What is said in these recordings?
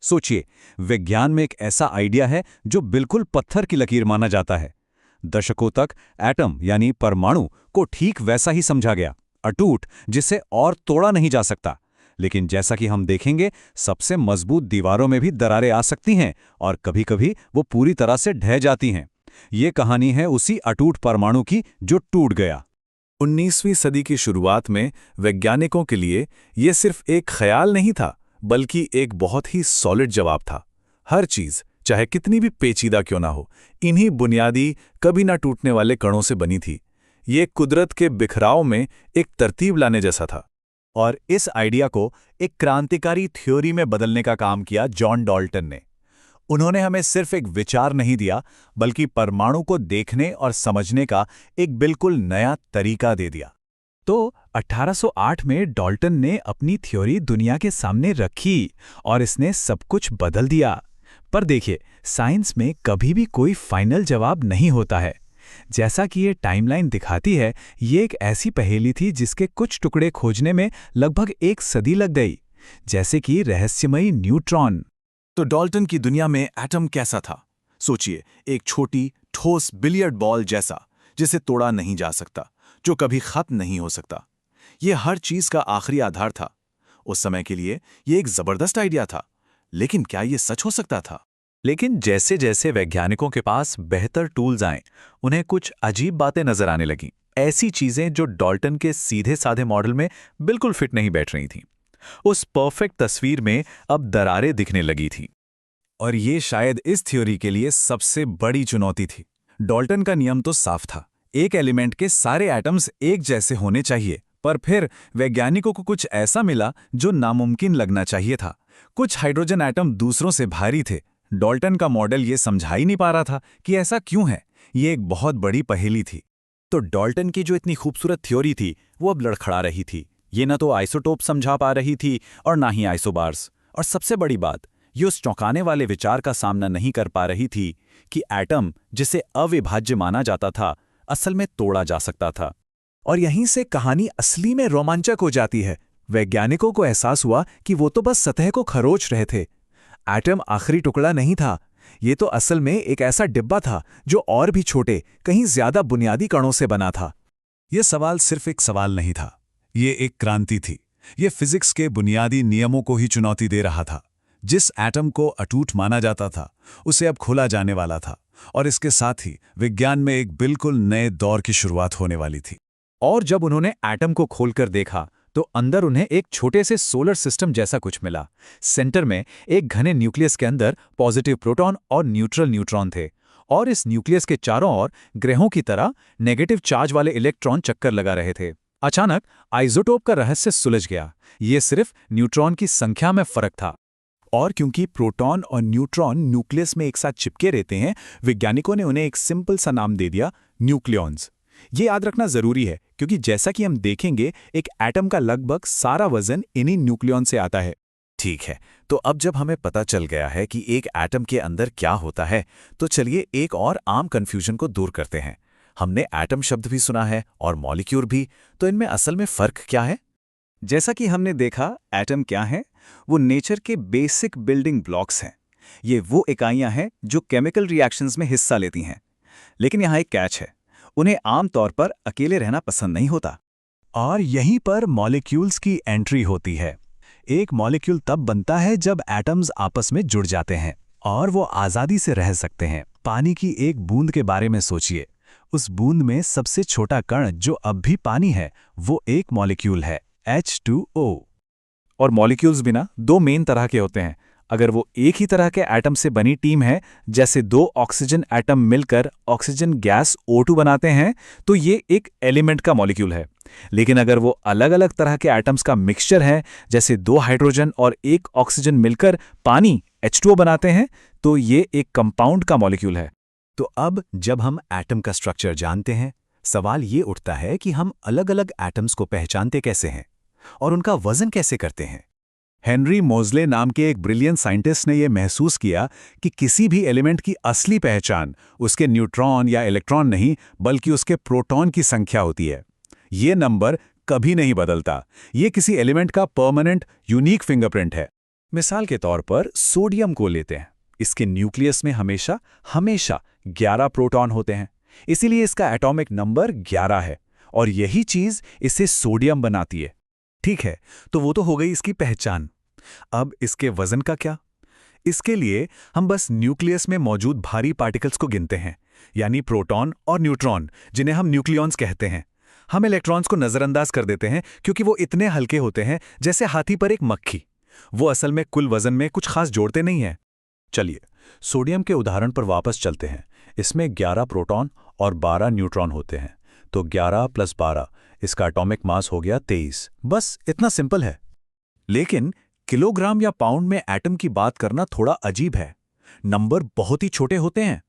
सोचिए, विज्ञान में एक ऐसा आइडिया है जो बिल्कुल पत्थर की लकीर माना जाता है। दशकों तक एटम यानी परमाणु को ठीक वैसा ही समझा गया, अटूट, जिसे और तोड़ा नहीं जा सकता। लेकिन जैसा कि हम देखेंगे, सबसे मजबूत दीवारों में भी दरारें आ सकती हैं और कभी-कभी वो पूरी तरह से ढह जाती हैं। ये कहानी है उसी अटूट परमाणु की जो टूट गया। 19वीं सदी की शुरुआत में वैज्ञानिकों के लिए यह सिर्फ एक ख्याल नहीं था, बल्कि एक बहुत ही सॉलिड जवाब था। हर चीज, चाहे कितनी भी पेचीदा क्यों ना हो, इन्हीं बुनियादी, कभी ना टूटने वाले कणों से बनी थी। ये कुदरत के बिखराव में एक तरतीब लाने जैसा था। और इस आइडिया को एक क्रांतिकारी थ्योरी में बदलने का काम किया जॉन डाल्टन ने। उन्होंने हमें सिर्फ एक विचार नहीं दिया, बल्कि परमाणु को देखने और समझने का एक बिल्कुल नया तरीका दे दिया। तो 1808 में डाल्टन ने अपनी थ्योरी दुनिया के सामने रखी और इसने सब कुछ बदल दिया। पर देखिए, साइंस में कभी भी कोई फाइनल जवाब नहीं होता है। जैसा कि ये टाइमलाइन दिखाती है, ये एक ऐसी पहेली थी जिसके कुछ टुकड़े खोजने में लगभग एक सदी लग गई, जैसे कि रहस्यमयी न्यूट्रॉन। तो डाल्टन की दुनिया में एटम कैसा था? सोचिए, एक छोटी, ठोस बिलियर्ड बॉल जैसा, जिसे तोड़ा नहीं जा सकता, जो कभी खत्म नहीं हो सकता। यह हर चीज का आखिरी आधार था। उस समय के लिए यह एक जबरदस्त आइडिया था, लेकिन क्या यह सच हो सकता था? लेकिन जैसे जैसे वैज्ञानिकों के पास बेहतर टूल्स आए, उन्हें कुछ अजीब बातें नजर आने लगीं। ऐसी चीजें जो डाल्टन के सीधे साधे मॉडल में बिल्कुल फिट नहीं बैठ रही थीं। उस परफेक्ट तस्वीर में अब दरारें दिखने लगी थी। और ये शायद इस थ्योरी के लिए सबसे बड़ी चुनौती थी। डाल्टन का नियम तो साफ था, एक एलिमेंट के सारे एटम्स एक जैसे होने चाहिए, पर फिर वैज्ञानिकों को कुछ ऐसा मिला जो नामुमकिन लगना चाहिए था। कुछ हाइड्रोजन एटम दूसरों से भारी थे। डाल्टन का मॉडल ये समझा ही नहीं पा रहा था कि ऐसा क्यों है। ये एक बहुत बड़ी पहेली थी। तो डाल्टन की जो इतनी खूबसूरत थ्योरी थी, वो अब लड़खड़ा रही थी। ये ना तो आइसोटोप समझा पा रही थी और ना ही आइसोबार्स। और सबसे बड़ी बात, ये उस चौंकाने वाले विचार का सामना नहीं कर पा रही थी कि एटम, जिसे अविभाज्य माना जाता था, असल में तोड़ा जा सकता था। और यहीं से कहानी असली में रोमांचक हो जाती है। वैज्ञानिकों को एहसास हुआ कि वो तो बस सतह को खरोच रहे थे। एटम आखिरी टुकड़ा नहीं था, ये तो असल में एक ऐसा डिब्बा था जो और भी छोटे, कहीं ज्यादा बुनियादी कणों से बना था। यह सवाल सिर्फ एक सवाल नहीं था, ये एक क्रांति थी। ये फिजिक्स के बुनियादी नियमों को ही चुनौती दे रहा था। जिस एटम को अटूट माना जाता था, उसे अब खोला जाने वाला था, और इसके साथ ही विज्ञान में एक बिल्कुल नए दौर की शुरुआत होने वाली थी। और जब उन्होंने एटम को खोलकर देखा, तो अंदर उन्हें एक छोटे से सोलर सिस्टम जैसा कुछ मिला। सेंटर में एक घने न्यूक्लियस के अंदर पॉजिटिव प्रोटॉन और न्यूट्रल न्यूट्रॉन थे, और इस न्यूक्लियस के चारों ओर ग्रहों की तरह नेगेटिव चार्ज वाले इलेक्ट्रॉन चक्कर लगा रहे थे। अचानक आइसोटोप का रहस्य सुलझ गया। ये सिर्फ न्यूट्रॉन की संख्या में फर्क था। और क्योंकि प्रोटॉन और न्यूट्रॉन न्यूक्लियस में एक साथ चिपके रहते हैं, वैज्ञानिकों ने उन्हें एक सिंपल सा नाम दे दिया, न्यूक्लियॉन्स। ये याद रखना जरूरी है, क्योंकि जैसा कि हम देखेंगे, एक एटम का लगभग सारा वजन इन्हीं न्यूक्लियॉन से आता है। ठीक है, तो अब जब हमें पता चल गया है कि एक एटम के अंदर क्या होता है, तो चलिए एक और आम कन्फ्यूजन को दूर करते हैं। हमने एटम शब्द भी सुना है और मॉलिक्यूल भी, तो इनमें असल में फर्क क्या है? जैसा कि हमने देखा, एटम क्या है? वो नेचर के बेसिक बिल्डिंग ब्लॉक्स हैं। ये वो इकाइयां हैं जो केमिकल रिएक्शंस में हिस्सा लेती हैं। लेकिन यहाँ एक कैच है, उन्हें आमतौर पर अकेले रहना पसंद नहीं होता। और यहीं पर मॉलिक्यूल्स की एंट्री होती है। एक मॉलिक्यूल तब बनता है जब एटम्स आपस में जुड़ जाते हैं और वो आज़ादी से रह सकते हैं। पानी की एक बूंद के बारे में सोचिए। उस बूंद में सबसे छोटा कण जो अब भी पानी है, वो एक मॉलिक्यूल है, H2O। और मॉलिक्यूल्स भी ना दो मेन तरह के होते हैं। अगर वो एक ही तरह के एटम से बनी टीम है, जैसे दो ऑक्सीजन एटम मिलकर ऑक्सीजन गैस O2 बनाते हैं, तो ये एक एलिमेंट का मॉलिक्यूल है। लेकिन अगर वो अलग अलग तरह के एटम्स का मिक्सचर है, जैसे दो हाइड्रोजन और एक ऑक्सीजन मिलकर पानी H2O बनाते हैं, तो ये एक कंपाउंड का मॉलिक्यूल है। तो अब जब हम एटम का स्ट्रक्चर जानते हैं, सवाल ये उठता है कि हम अलग अलग एटम्स को पहचानते कैसे हैं और उनका वजन कैसे करते हैं। हेनरी मोज़ले नाम के एक ब्रिलियंट साइंटिस्ट ने यह महसूस किया कि किसी भी एलिमेंट की असली पहचान उसके न्यूट्रॉन या इलेक्ट्रॉन नहीं, बल्कि उसके प्रोटॉन की संख्या होती है। ये नंबर कभी नहीं बदलता। ये किसी एलिमेंट का परमानेंट यूनिक फिंगरप्रिंट है। मिसाल के तौर पर सोडियम को लेते हैं। इसके न्यूक्लियस में हमेशा हमेशा 11 प्रोटॉन होते हैं, इसीलिए इसका एटॉमिक नंबर 11 है और यही चीज इसे सोडियम बनाती है। ठीक है, तो वो तो हो गई इसकी पहचान। अब इसके वजन का क्या? इसके लिए हम बस न्यूक्लियस में मौजूद भारी पार्टिकल्स को गिनते हैं, यानी प्रोटॉन और न्यूट्रॉन, जिन्हें हम न्यूक्लियॉन्स कहते हैं। हम इलेक्ट्रॉन्स को नजरअंदाज कर देते हैं क्योंकि वो इतने हल्के होते हैं जैसे हाथी पर एक मक्खी। वो असल में कुल वजन में कुछ खास जोड़ते नहीं हैं। चलिए, सोडियम के उदाहरण पर वापस चलते हैं। इसमें 11 प्रोटॉन और 12 न्यूट्रॉन होते हैं, तो 11 + 12, इसका एटॉमिक मास हो गया 23। बस इतना सिंपल है। लेकिन किलोग्राम या पाउंड में एटम की बात करना थोड़ा अजीब है। नंबर बहुत ही छोटे होते हैं।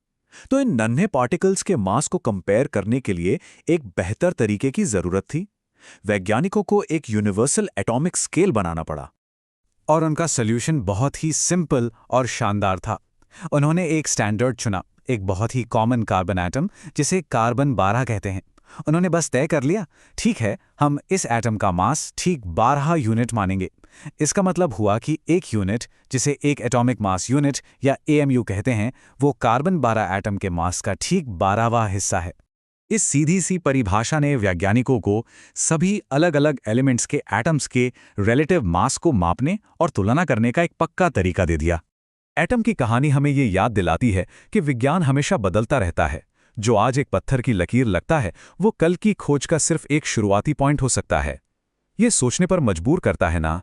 तो इन नन्हे पार्टिकल्स के मास को कंपेयर करने के लिए एक बेहतर तरीके की जरूरत थी। वैज्ञानिकों को एक यूनिवर्सल एटॉमिक स्केल बनाना पड़ा। और उनका सॉल्यूशन बहुत ही सिंपल और शानदार था। उन्होंने एक स्टैंडर्ड चुना, एक बहुत ही कॉमन कार्बन एटम, जिसे कार्बन 12 कहते हैं। उन्होंने बस तय कर लिया, ठीक है, हम इस एटम का मास ठीक 12 यूनिट मानेंगे। इसका मतलब हुआ कि एक यूनिट, जिसे एक एटॉमिक मास यूनिट या AMU कहते हैं, वो कार्बन 12 एटम के मास का ठीक 12वां हिस्सा है। इस सीधी सी परिभाषा ने वैज्ञानिकों को सभी अलग अलग एलिमेंट्स के एटम्स के रिलेटिव मास को मापने और तुलना करने का एक पक्का तरीका दे दिया। एटम की कहानी हमें ये याद दिलाती है कि विज्ञान हमेशा बदलता रहता है। जो आज एक पत्थर की लकीर लगता है, वो कल की खोज का सिर्फ एक शुरुआती पॉइंट हो सकता है। ये सोचने पर मजबूर करता है ना।